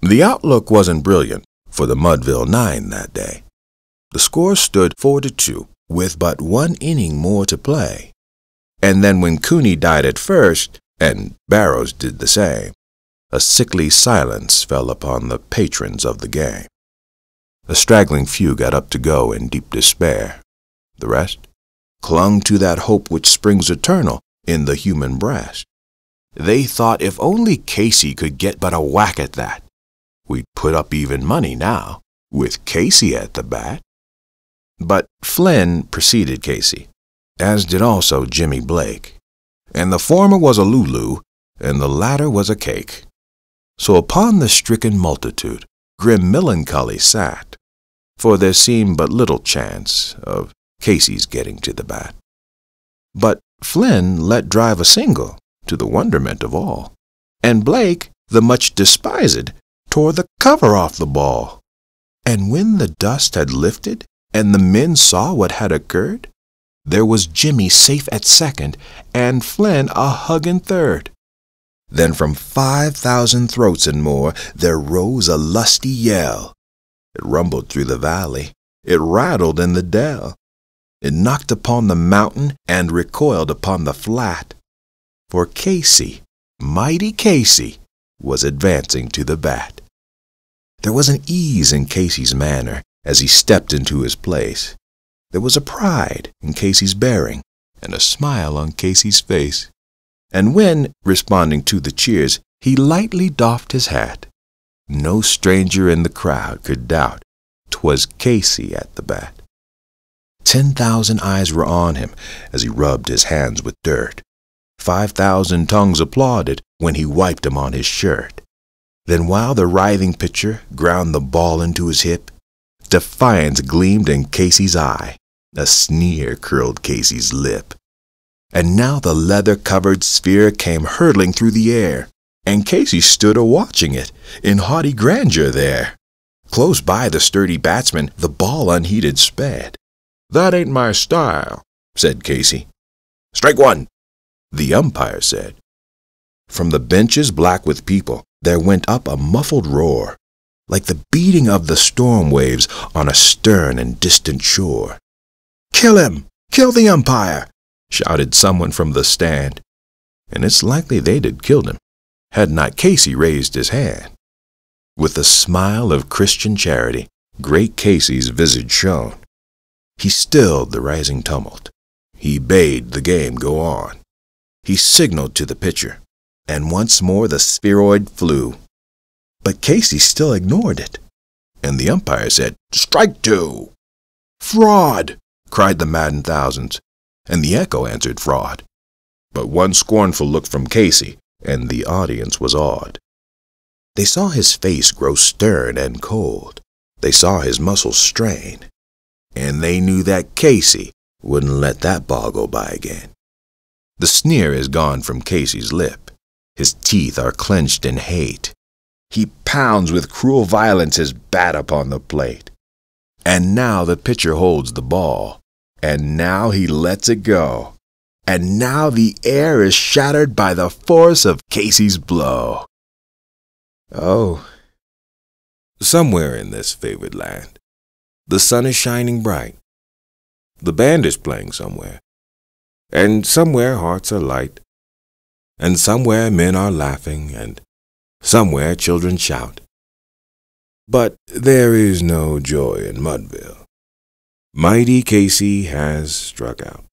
The outlook wasn't brilliant for the Mudville Nine that day. The score stood 4-2 with but one inning more to play. And then when Cooney died at first, and Barrows did the same, a sickly silence fell upon the patrons of the game. A straggling few got up to go in deep despair. The rest clung to that hope which springs eternal in the human breast. They thought if only Casey could get but a whack at that, we'd put up even money now, with Casey at the bat. But Flynn preceded Casey, as did also Jimmy Blake, and the former was a Lulu, and the latter was a cake. So upon the stricken multitude grim melancholy sat, for there seemed but little chance of Casey's getting to the bat. But Flynn let drive a single, to the wonderment of all, and Blake, the much despised, tore the cover off the ball. And when the dust had lifted, and the men saw what had occurred, there was Jimmy safe at second, and Flynn a hugging third. Then from 5,000 throats and more there rose a lusty yell. It rumbled through the valley, it rattled in the dell, it knocked upon the mountain and recoiled upon the flat. For Casey, mighty Casey, was advancing to the bat. There was an ease in Casey's manner as he stepped into his place. There was a pride in Casey's bearing and a smile on Casey's face. And when, responding to the cheers, he lightly doffed his hat, no stranger in the crowd could doubt 'twas Casey at the bat. 10,000 eyes were on him as he rubbed his hands with dirt. 5,000 tongues applauded when he wiped them on his shirt. Then while the writhing pitcher ground the ball into his hip, defiance gleamed in Casey's eye, a sneer curled Casey's lip. And now the leather-covered sphere came hurtling through the air, and Casey stood a-watching it in haughty grandeur there. Close by the sturdy batsman the ball unheeded sped. "That ain't my style," said Casey. "Strike one," the umpire said. From the benches black with people there went up a muffled roar, like the beating of the storm waves on a stern and distant shore. "Kill him! Kill the umpire!" shouted someone from the stand, and it's likely they'd have killed him, had not Casey raised his hand. With a smile of Christian charity, great Casey's visage shone. He stilled the rising tumult. He bade the game go on. He signaled to the pitcher, and once more the spheroid flew. But Casey still ignored it, and the umpire said, "Strike two!" "Fraud!" cried the maddened thousands, and the echo answered fraud. But one scornful look from Casey, and the audience was awed. They saw his face grow stern and cold. They saw his muscles strain, and they knew that Casey wouldn't let that ball go by again. The sneer is gone from Casey's lip. His teeth are clenched in hate. He pounds with cruel violence his bat upon the plate. And now the pitcher holds the ball, and now he lets it go, and now the air is shattered by the force of Casey's blow. Oh, somewhere in this favored land, the sun is shining bright. The band is playing somewhere, and somewhere hearts are light, and somewhere men are laughing, and somewhere children shout. But there is no joy in Mudville. Mighty Casey has struck out.